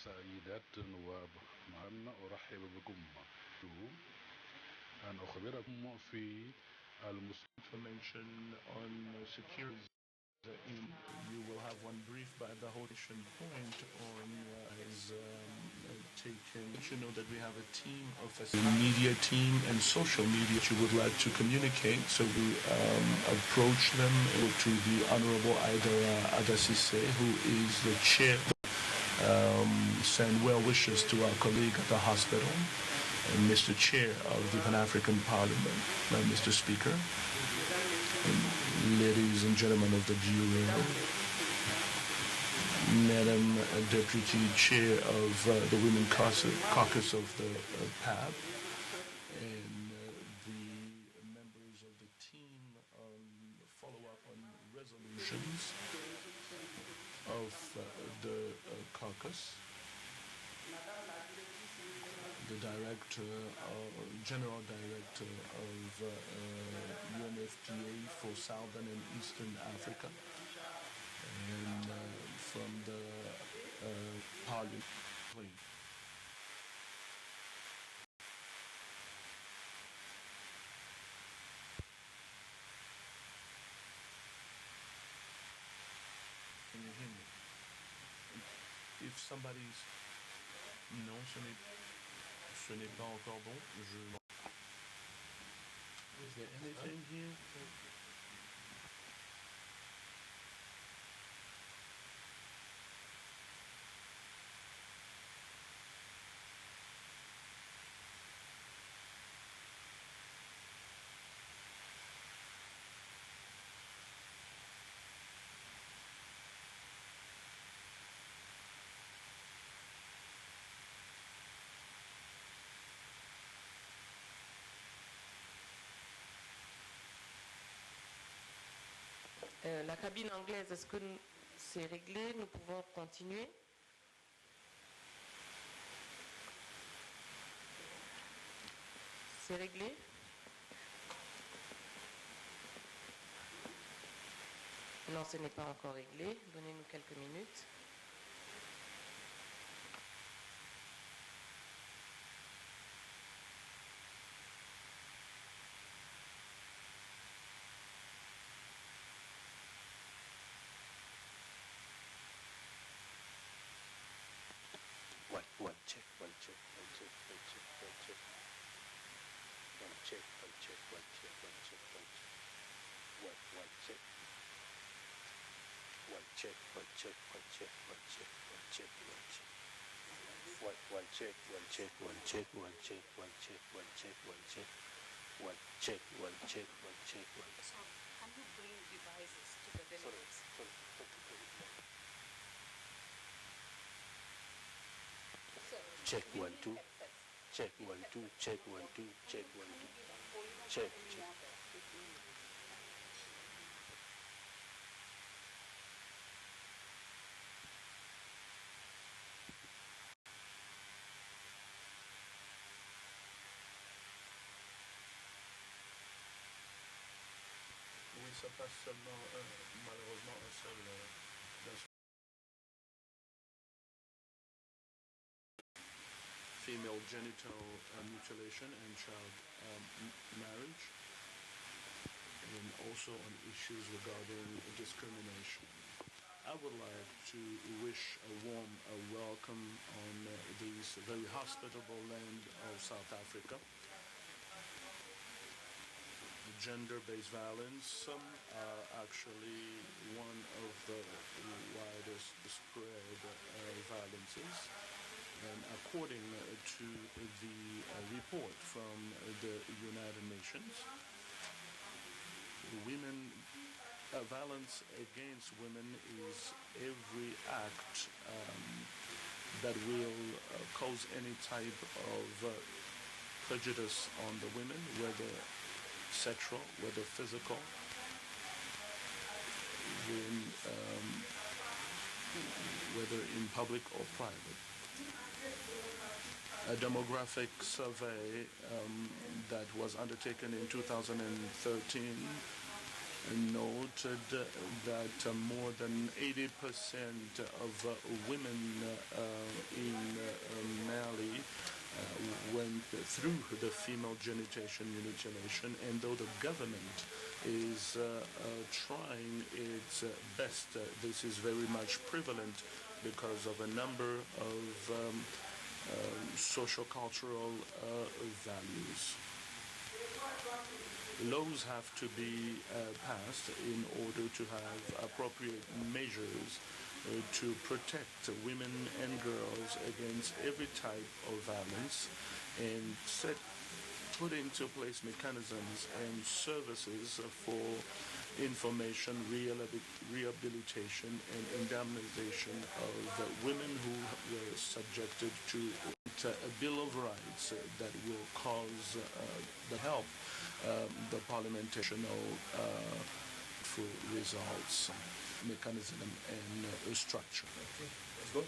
سيدات ومعنا أرحب بكم أن أخبركم في information on security. You will have one brief by the Haitian point on is taken. You know that we have a team of a media team and social media you would like to communicate. So we approach them to the Honorable Aidara Adasise, who is the chair. Send well wishes to our colleague at the hospital, and Mr. Chair of the Pan-African Parliament, Mr. Speaker, ladies and gentlemen of the jury, Madam Deputy Chair of the Women Caucus of the PAB, and the members of the team follow up on resolutions of the caucus, the General Director of UNFPA for Southern and Eastern Africa, and from the Parliament. Can you hear me? If somebody's... Non, ce n'est pas encore bon. Is there anything here? La cabine anglaise, est-ce que c'est réglé? Nous pouvons continuer. C'est réglé? Non, ce n'est pas encore réglé. Donnez-nous quelques minutes. Can you bring devices to the delegates? Check 1 2. Check 1 2. Check 1 2. Check 1 2. Check. Oui, ça passe seulement, malheureusement, un seul. Female genital mutilation and child marriage, and also on issues regarding discrimination. I would like to wish a warm welcome on this very hospitable land of South Africa. Gender-based violence are actually one of the widest spread violences. And according to the report from the United Nations, violence against women is every act that will cause any type of prejudice on the women, whether sexual, whether physical, whether in public or private. A demographic survey that was undertaken in 2013 noted that more than 80% of women in Mali went through the female genital mutilation, and though the government is trying its best, this is very much prevalent because of a number of social-cultural values. Laws have to be passed in order to have appropriate measures to protect women and girls against every type of violence, and put into place mechanisms and services for information, rehabilitation, and indemnization of women who were subjected to a Bill of Rights that will cause the help the parliamentarian for results, mechanism, and structure. Let's go.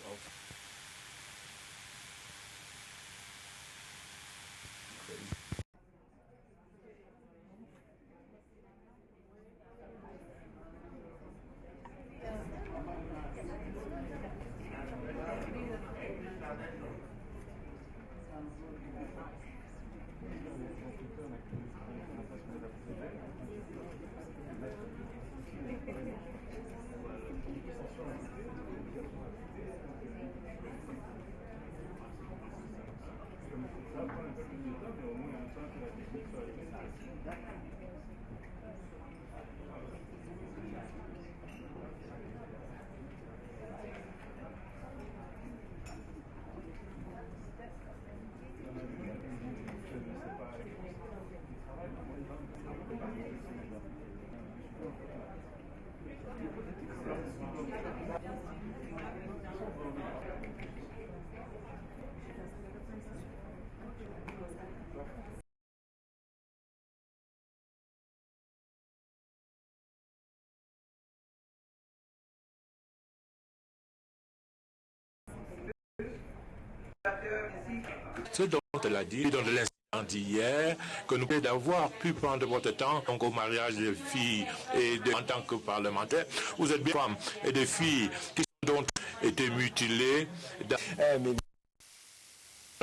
Ce dont elle a dit dans l'incident d'hier, que nous pouvons d'avoir pu prendre votre temps donc au mariage des filles et en tant que parlementaire. Vous êtes bien femmes et des filles qui ont donc été mutilées.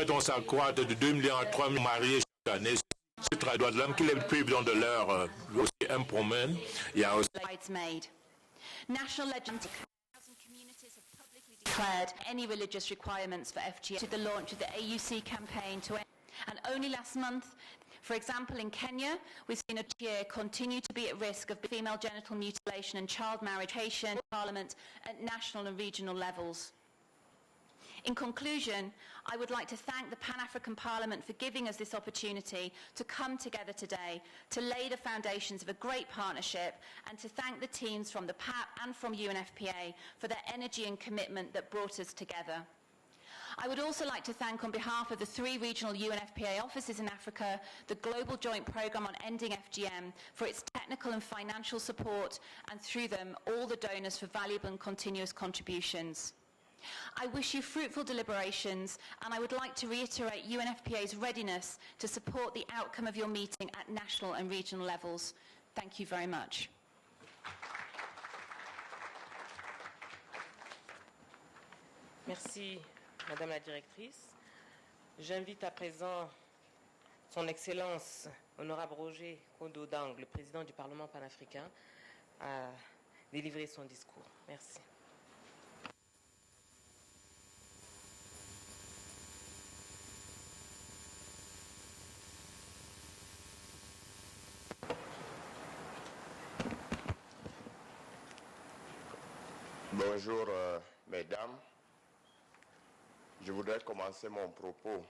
On s'accroît de 2 millions à 3 millions mariés chaque année. Ce droit de l'homme qui les privent de leur aussi un promène. Il y a aussi National legends communities have publicly declared any religious requirements for FGM to the launch of the AUC campaign to end. And only last month, for example, in Kenya, we've seen a year continue to be at risk of female genital mutilation and child marriage in Parliament at national and regional levels. In conclusion, I would like to thank the Pan-African Parliament for giving us this opportunity to come together today to lay the foundations of a great partnership, and to thank the teams from the PAP and from UNFPA for their energy and commitment that brought us together. I would also like to thank, on behalf of the 3 regional UNFPA offices in Africa, the Global Joint Programme on Ending FGM for its technical and financial support, and through them all the donors for valuable and continuous contributions. I wish you fruitful deliberations, and I would like to reiterate UNFPA's readiness to support the outcome of your meeting at national and regional levels. Thank you very much. Merci, Madame la Directrice. J'invite à présent Son Excellence, Honorable Roger Nkodo Dang, le Président du Parlement panafricain, à délivrer son discours. Merci. Bonjour, mesdames. Je voudrais commencer mon propos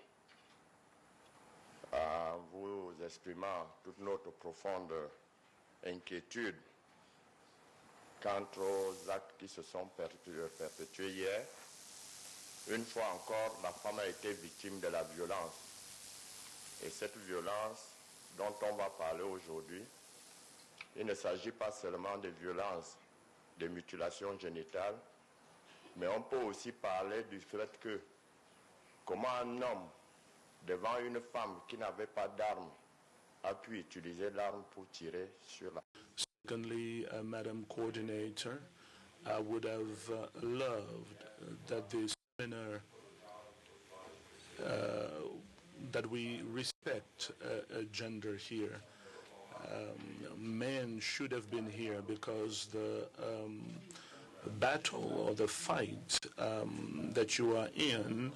en vous exprimant toute notre profonde inquiétude quant aux actes qui se sont perpétués hier. Une fois encore, la femme a été victime de la violence. Et cette violence dont on va parler aujourd'hui, il ne s'agit pas seulement de violence, de mutilation génitale, mais on peut aussi parler du fait que comment un homme, devant une femme qui n'avait pas d'arme, a pu utiliser l'arme pour tirer sur la... Secondly, Madam Coordinator, I would have loved that this seminar, that we respect gender here. Men should have been here because the battle or the fight that you are in,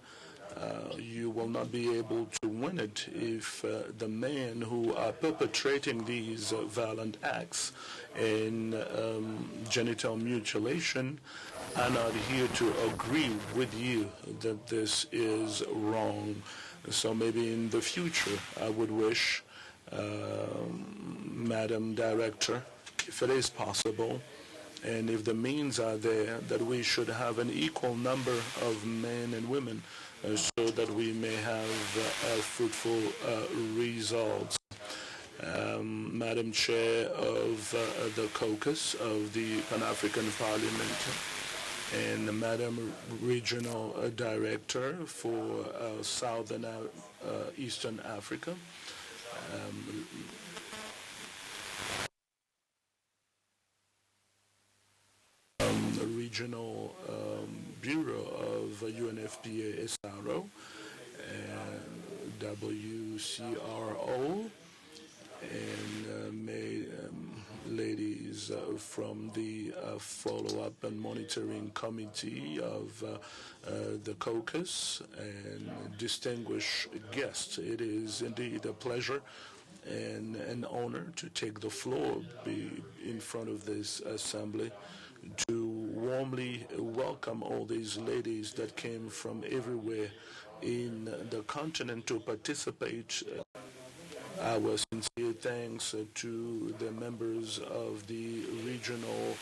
you will not be able to win it if the men who are perpetrating these violent acts in genital mutilation are not here to agree with you that this is wrong. So maybe in the future, I would wish, Madam Director, if it is possible, and if the means are there, that we should have an equal number of men and women so that we may have fruitful results. Madam Chair of the caucus of the Pan-African Parliament, and Madam Regional Director for Southern Eastern Africa, Regional Bureau of UNFPA SRO, and WCRO, and ladies from the follow-up and monitoring committee of the caucus, and distinguished guests. It is indeed a pleasure and an honor to take the floor in front of this assembly to warmly welcome all these ladies that came from everywhere in the continent to participate. Our sincere thanks to the members of the Regional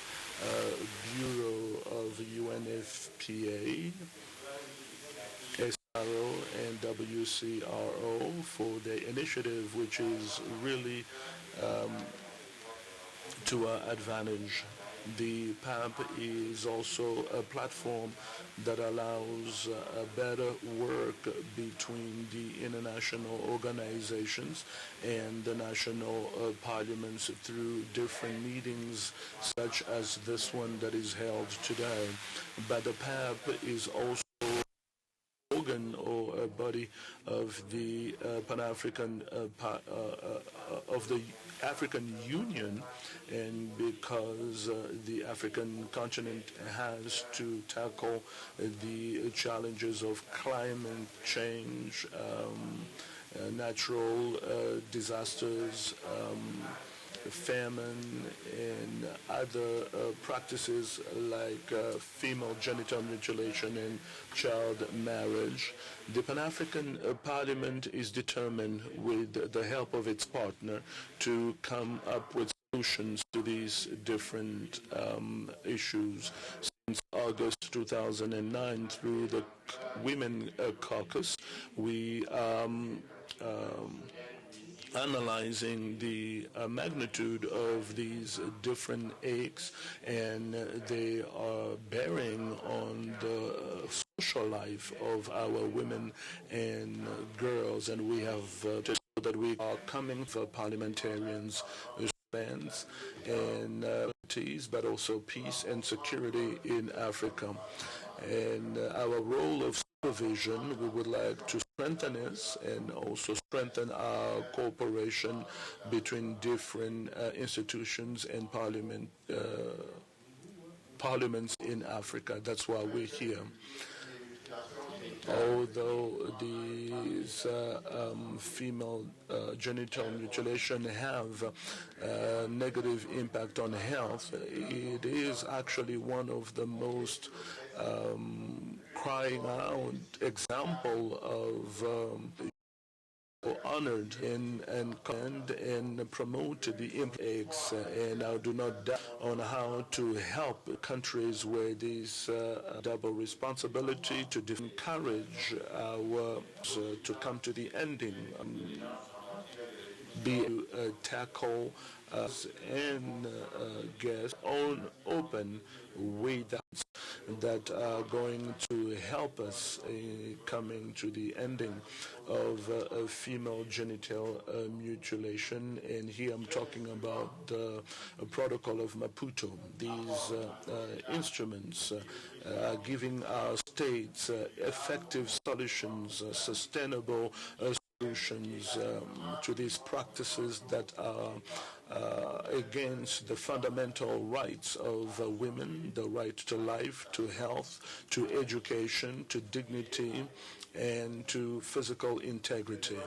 Bureau of UNFPA, SRO, and WCRO for their initiative, which is really to our advantage. The PAP is also a platform that allows better work between the international organizations and the national parliaments through different meetings such as this one that is held today. But the PAP is also organ or a body of the Pan-African of the African Union, and because the African continent has to tackle the challenges of climate change, natural disasters, famine, and other practices like female genital mutilation and child marriage. The Pan-African Parliament is determined, with the help of its partner, to come up with solutions to these different issues. Since August 2009, through the Women Caucus, we analyzing the magnitude of these different aches, and they are bearing on the social life of our women and girls, and we have just so that we are coming for parliamentarians plans and but also peace and security in Africa. And our role of supervision, we would like to strengthen this and also strengthen our cooperation between different institutions and parliaments in Africa. That's why we're here. Although these female genital mutilation have a negative impact on health, it is actually one of the most crying out example of honored and promote the impacts, and I do not doubt on how to help countries where this double responsibility to encourage our to come to the ending, tackle and guests open with that are going to help us coming to the ending of female genital mutilation. And here I'm talking about the protocol of Maputo. These instruments are giving our states effective solutions, sustainable solutions to these practices that are against the fundamental rights of women, the right to life, to health, to education, to dignity, and to physical integrity.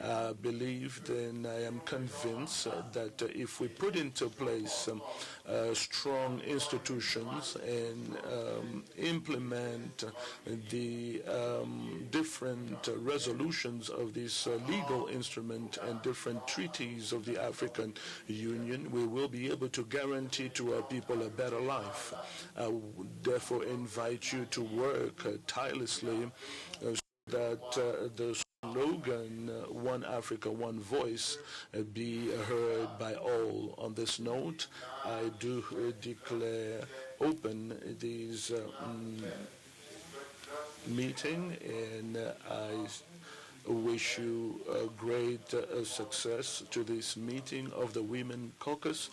I believe and I am convinced that if we put into place strong institutions and implement the different resolutions of this legal instrument and different treaties of the African Union, we will be able to guarantee to our people a better life. I would therefore invite you to work tirelessly so that the slogan, One Africa, One Voice, be heard by all. On this note, I do declare open this meeting, and I wish you a great success to this meeting of the Women Caucus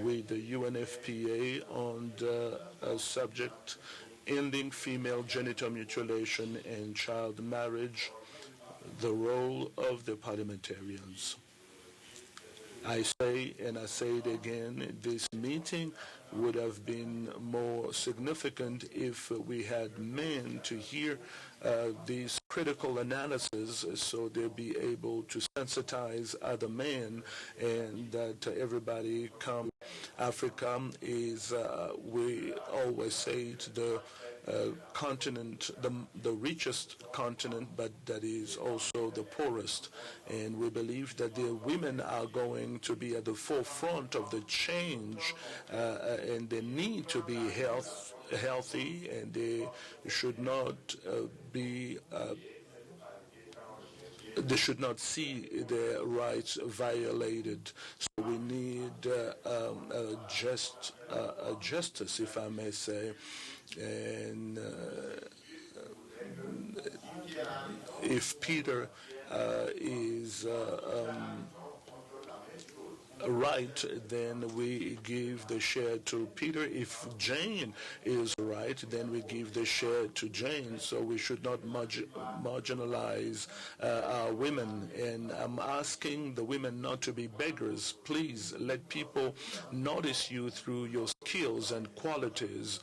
with the UNFPA on the subject ending female genital mutilation and child marriage, the role of the parliamentarians. I say, and I say it again, this meeting would have been more significant if we had men to hear these critical analysis so they'll be able to sensitize other men, and that everybody come. Africa is, we always say, it's the continent, the richest continent, but that is also the poorest. And we believe that the women are going to be at the forefront of the change, and they need to be healthy, and they should not they should not see their rights violated. So we need justice, if I may say. And if Peter is right, then we give the share to Peter. If Jane is right, then we give the share to Jane. So we should not marginalize our women. And I'm asking the women not to be beggars. Please let people notice you through your skills and qualities,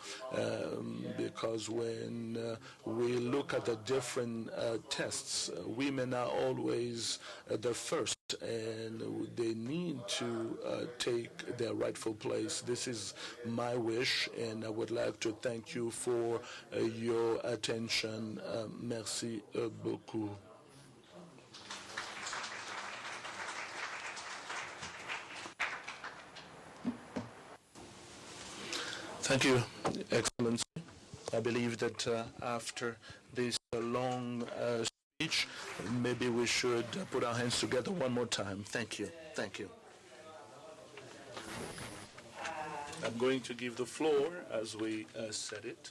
because when we look at the different tests, women are always the first, and they need to take their rightful place. This is my wish, and I would like to thank you for your attention. Merci beaucoup. Thank you, Excellency. I believe that after this long speech, maybe we should put our hands together one more time. Thank you. Thank you. I'm going to give the floor, as we said it.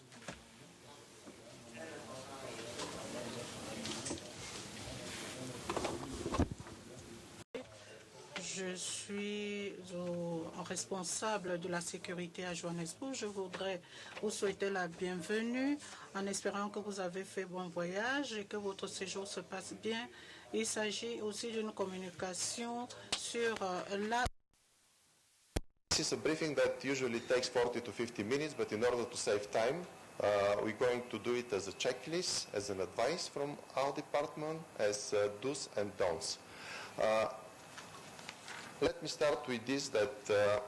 Je suis responsable de la sécurité à Johannesburg. Je voudrais vous souhaiter la bienvenue en espérant que vous avez fait bon voyage et que votre séjour se passe bien. Il s'agit aussi d'une communication sur la... This is a briefing that usually takes 40 to 50 minutes, but in order to save time, we're going to do it as a checklist, as an advice from our department, as do's and don'ts. Let me start with this, that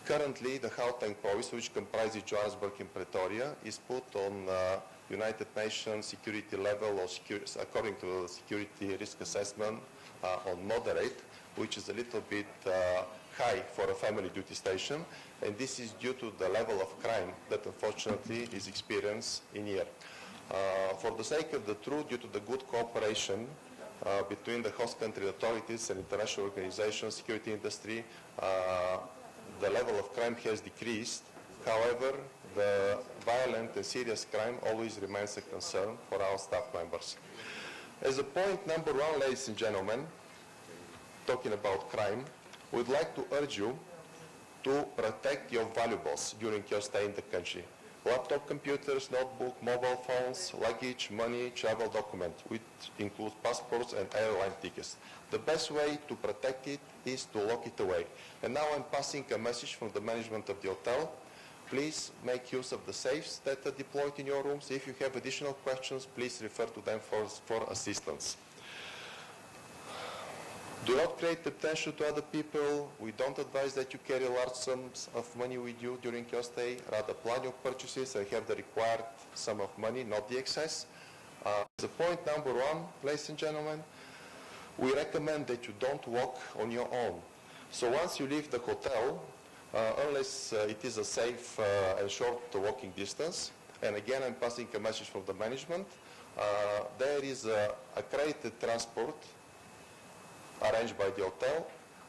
currently the Gauteng province, which comprises Johannesburg and Pretoria, is put on United Nations security level, or according to the security risk assessment, on moderate, which is a little bit high for a family duty station, and this is due to the level of crime that unfortunately is experienced in here. For the sake of the truth, due to the good cooperation between the host country authorities and international organizations, security industry, the level of crime has decreased. However, the violent and serious crime always remains a concern for our staff members. As a point number one, ladies and gentlemen, talking about crime, we'd like to urge you to protect your valuables during your stay in the country. Laptop computers, notebook, mobile phones, luggage, money, travel documents, which includes passports and airline tickets. The best way to protect it is to lock it away. And now I'm passing a message from the management of the hotel. Please make use of the safes that are deployed in your rooms. If you have additional questions, please refer to them for assistance. Do not create temptation to other people. We don't advise that you carry large sums of money with you during your stay. Rather, plan your purchases and have the required sum of money, not the excess. As a point number one, ladies and gentlemen, we recommend that you don't walk on your own. So once you leave the hotel, unless it is a safe and short walking distance, and again I'm passing a message from the management, there is a accredited transport arranged by the hotel.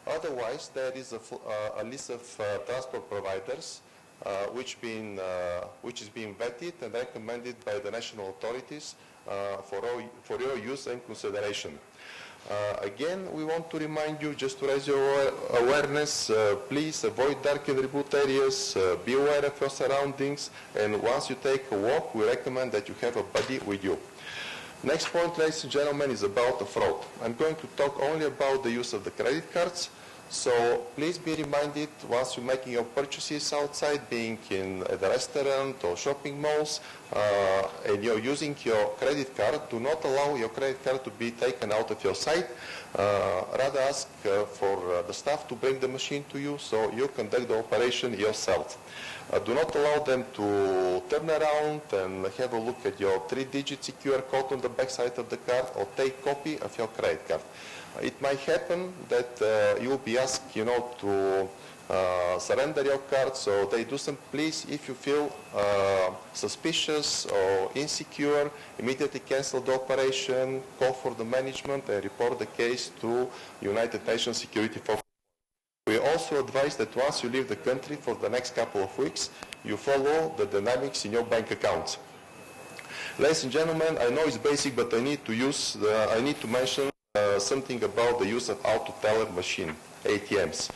Otherwise, there is a list of transport providers which is being vetted and recommended by the national authorities for your use and consideration. Again, we want to remind you, just to raise your awareness, please avoid dark and remote areas, be aware of your surroundings, and once you take a walk, we recommend that you have a buddy with you. Next point, ladies and gentlemen, is about the fraud. I'm going to talk only about the use of the credit cards. So please be reminded, once you're making your purchases outside, being in at a restaurant or shopping malls, and you're using your credit card, do not allow your credit card to be taken out of your sight. Rather ask for the staff to bring the machine to you so you conduct the operation yourself. Do not allow them to turn around and have a look at your 3-digit QR code on the back side of the card or take copy of your credit card. It might happen that you will be asked, to surrender your card, so they do some. Please, if you feel suspicious or insecure, immediately cancel the operation, call for the management, and report the case to United Nations Security Force. We also advise that once you leave the country for the next couple of weeks, you follow the dynamics in your bank accounts. Ladies and gentlemen, I know it's basic, but I need to mention something about the use of auto-teller machine, ATMs.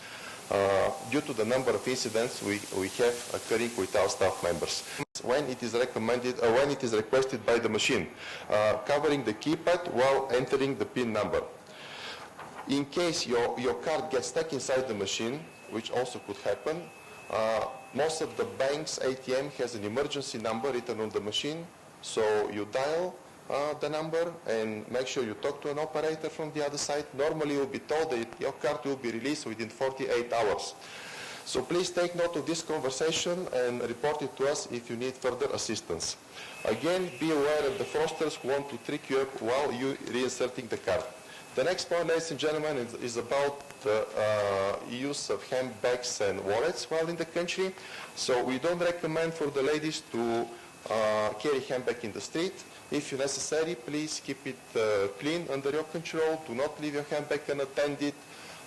Due to the number of incidents we have occurring with our staff members. When it is recommended, when it is requested by the machine, covering the keypad while entering the PIN number. In case your card gets stuck inside the machine, which also could happen, most of the bank's ATM has an emergency number written on the machine, so you dial the number and make sure you talk to an operator from the other side. Normally you'll be told that your card will be released within 48 hours. So please take note of this conversation and report it to us if you need further assistance. Again, be aware of the fraudsters who want to trick you up while you reinserting the card. The next point, ladies and gentlemen, is about the use of handbags and wallets while in the country. So we don't recommend for the ladies to carry handbag in the street. If necessary, please keep it clean, under your control. Do not leave your handbag unattended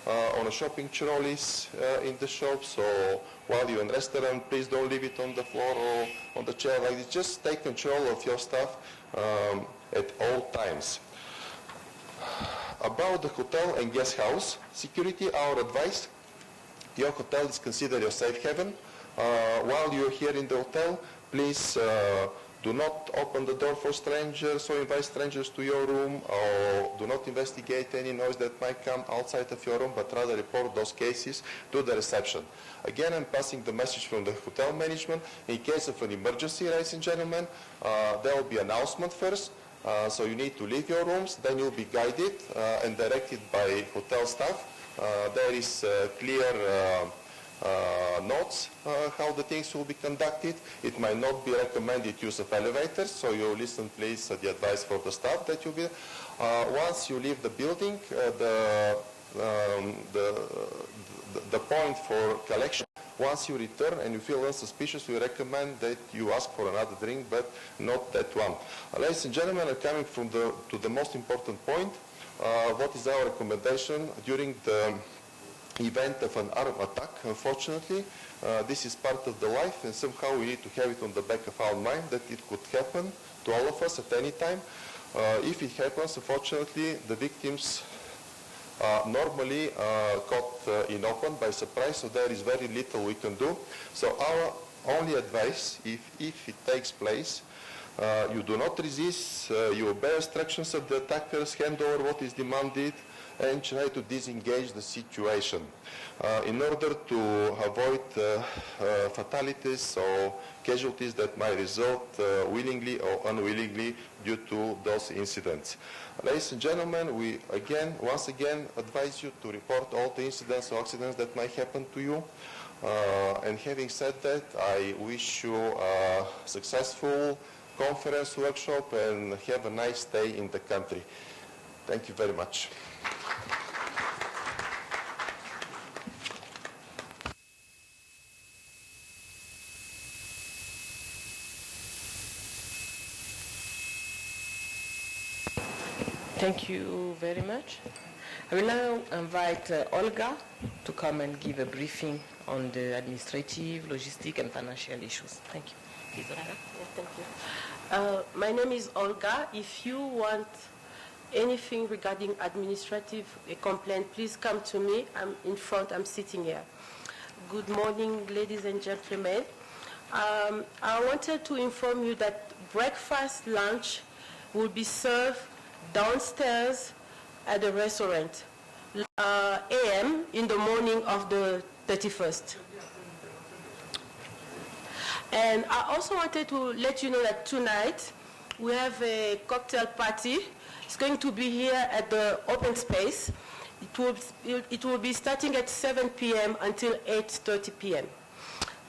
on a shopping trolleys in the shops, or while you're in a restaurant, please don't leave it on the floor or on the chair like this. Just take control of your stuff at all times. About the hotel and guest house security, our advice: your hotel is considered your safe haven. While you're here in the hotel, please do not open the door for strangers or invite strangers to your room, or do not investigate any noise that might come outside of your room, but rather report those cases to the reception. Again, I'm passing the message from the hotel management. In case of an emergency, ladies and gentlemen, there will be an announcement first. So you need to leave your rooms, then you'll be guided and directed by hotel staff. There is clear notes how the things will be conducted. It might not be recommended use of elevators, so you listen please to the advice for the staff that you will. Once you leave the building, the point for collection. Once you return and you feel unsuspicious, we recommend that you ask for another drink, but not that one. Ladies and gentlemen, I'm coming to the most important point. what is our recommendation during the event of an armed attack? Unfortunately, this is part of the life, and somehow we need to have it on the back of our mind that it could happen to all of us at any time. If it happens, unfortunately, the victims are normally caught in open by surprise, so there is very little we can do. So our only advice, if it takes place, you do not resist, you obey instructions of the attackers, hand over what is demanded, and try to disengage the situation in order to avoid fatalities or casualties that might result willingly or unwillingly due to those incidents. Ladies and gentlemen, we once again advise you to report all the incidents or accidents that might happen to you. And having said that, I wish you a successful conference workshop and have a nice day in the country. Thank you very much. Thank you very much. I will now invite Olga to come and give a briefing on the administrative, logistic, and financial issues. Thank you. Please, Olga. Yeah, thank you. My name is Olga. If you want anything regarding administrative complaint, please come to me. I'm in front. I'm sitting here. Good morning, ladies and gentlemen. I wanted to inform you that breakfast, lunch will be served downstairs at the restaurant, a.m. in the morning of the 31st. And I also wanted to let you know that tonight we have a cocktail party. It's going to be here at the open space. It will be starting at 7 p.m. until 8:30 p.m.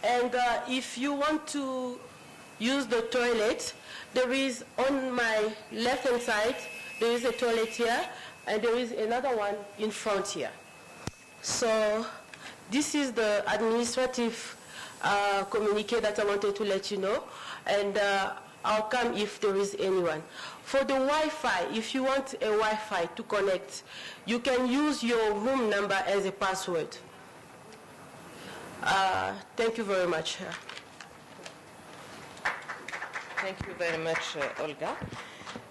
And if you want to use the toilet, there is on my left-hand side, there is a toilet here, and there is another one in front here. So this is the administrative communique that I wanted to let you know, and I'll come if there is anyone. For the Wi-Fi, if you want a Wi-Fi to connect, you can use your room number as a password. Thank you very much. Thank you very much, Olga.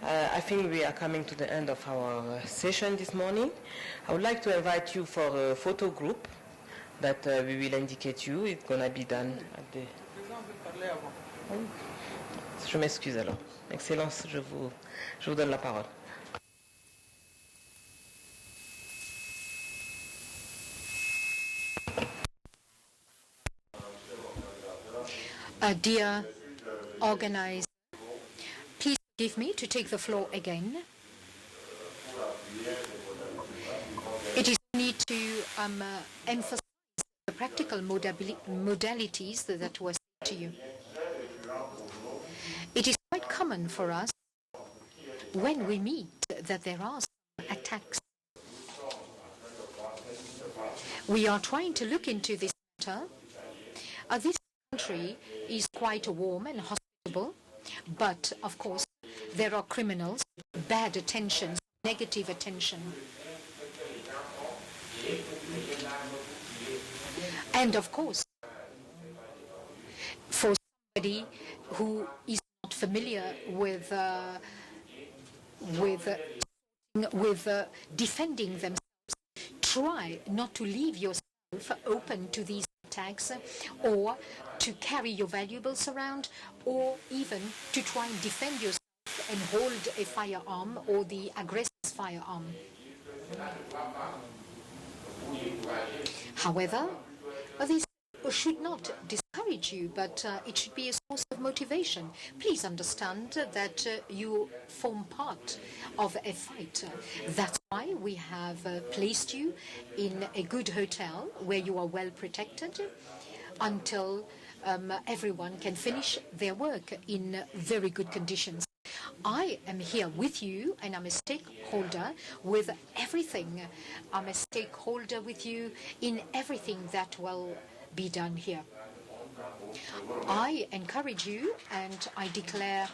I think we are coming to the end of our session this morning. I would like to invite you for a photo group that we will indicate you. It's going to be done at the... Je m'excuse alors. Excellence, je vous donne la parole. Dear organizer, please forgive me to take the floor again. It is only to emphasize the practical modalities that were said to you. It is quite common for us when we meet that there are some attacks. We are trying to look into this matter. This country is quite warm and hospitable, but of course there are criminals, bad attention, negative attention. And of course, for somebody who is not familiar with defending themselves, try not to leave yourself open to these attacks, or to carry your valuables around, or even to try and defend yourself and hold a firearm or the aggressor's firearm. However, this should not discourage you, but it should be a source of motivation. Please understand that you form part of a fight. That's why we have placed you in a good hotel where you are well protected until everyone can finish their work in very good conditions. I am here with you, and I'm a stakeholder with everything. I'm a stakeholder with you in everything that will be done here. I encourage you, and I declare,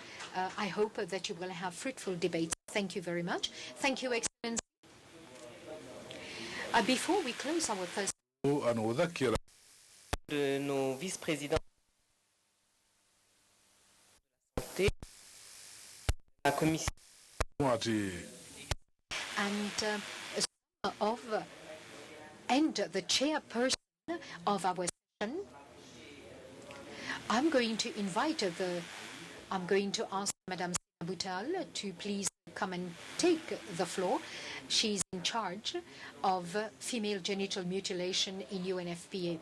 I hope that you will have fruitful debates. Thank you very much. Thank you, Excellency. Before we close our first, de nos vice-présidents de la santé, la commission and the chairperson of our session, I'm going to ask Madame Boutal to please come and take the floor. She's in charge of female genital mutilation in UNFPA.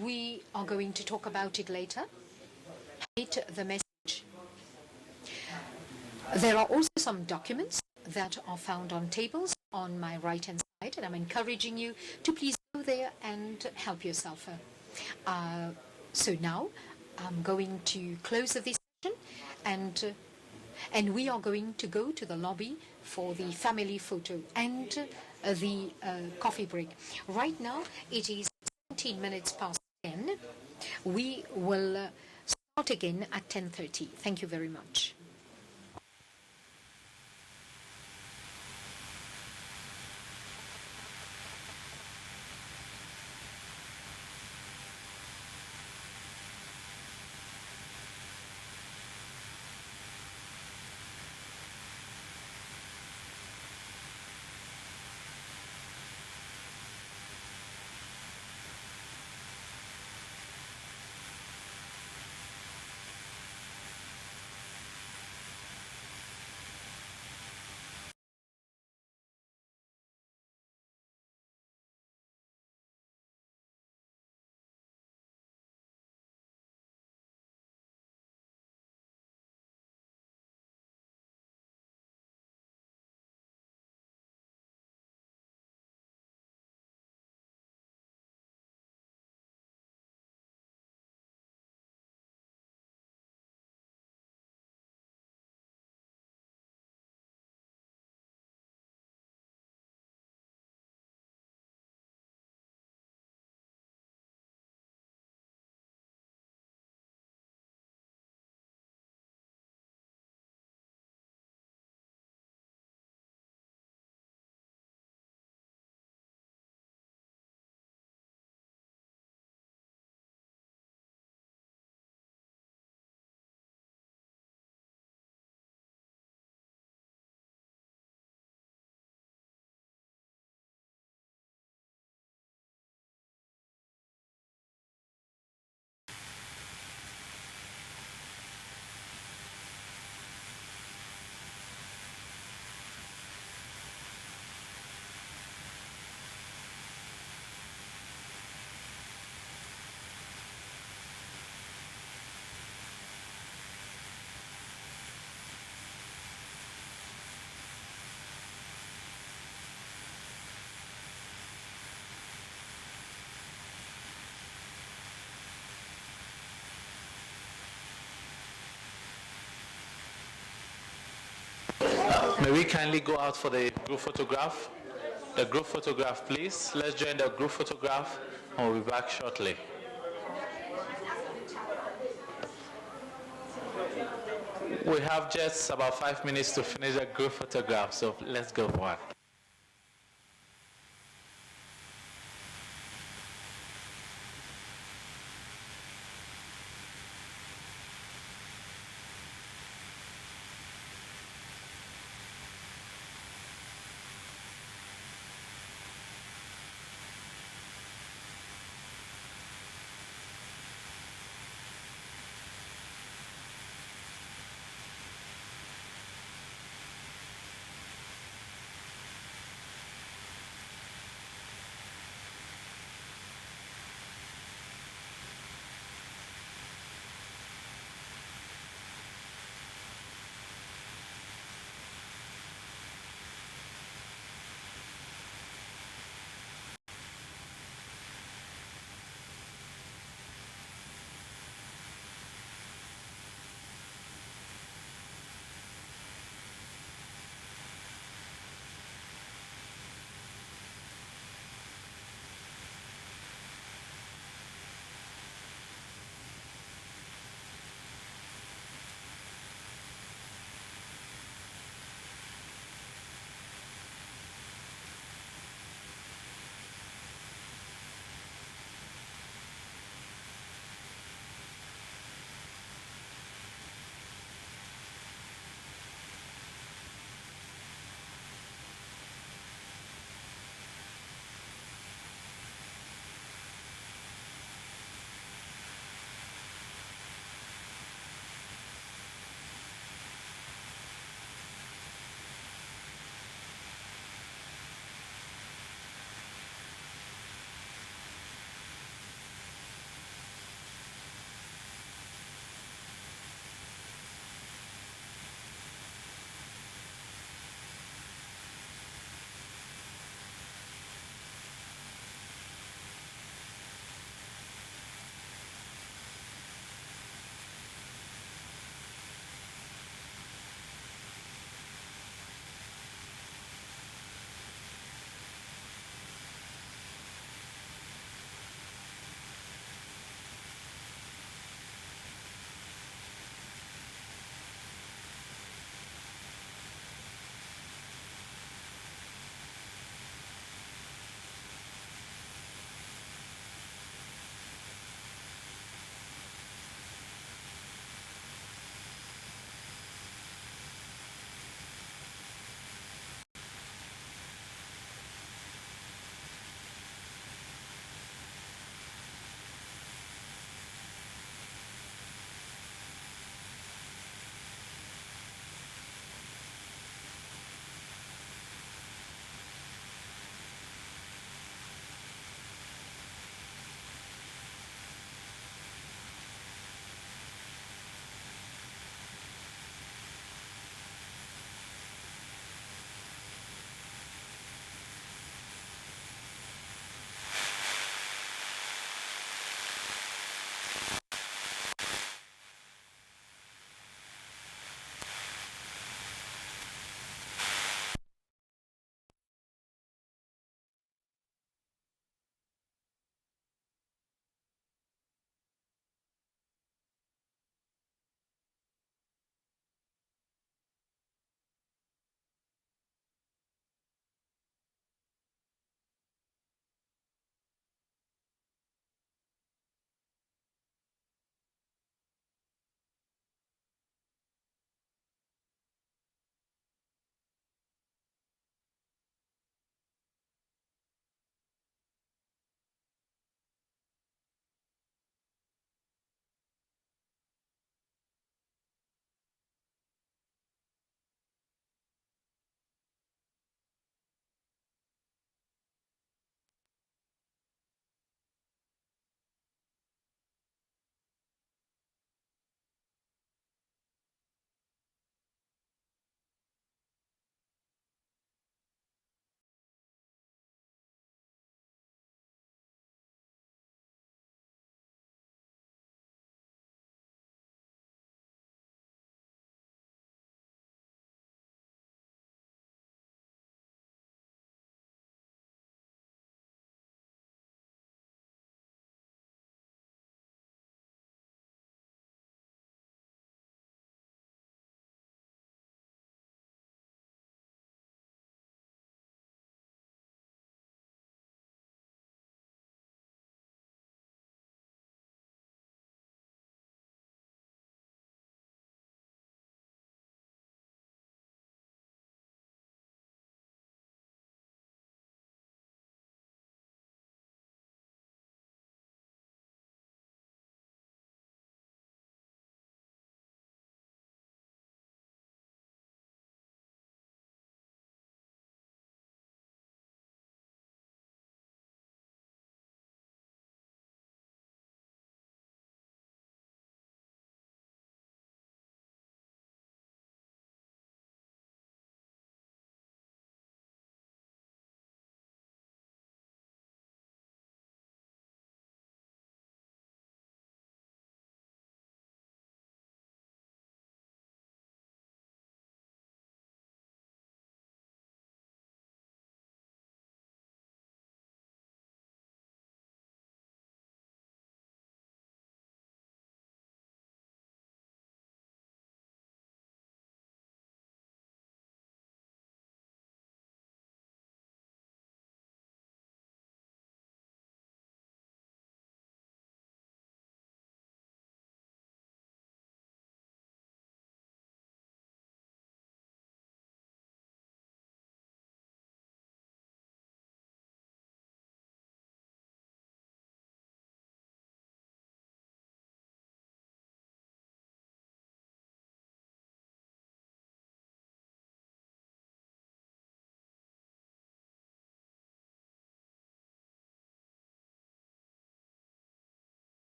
We are going to talk about it later. The message. There are also some documents that are found on tables on my right-hand side, and I'm encouraging you to please go there and help yourself. So now I'm going to close this session, and we are going to go to the lobby for the family photo and the coffee break. Right now it is 17 minutes past 10. We will start again at 10:30. Thank you very much. May we kindly go out for the group photograph? The group photograph, please. Let's join the group photograph, and we'll be back shortly. We have just about 5 minutes to finish the group photograph, so let's go for it.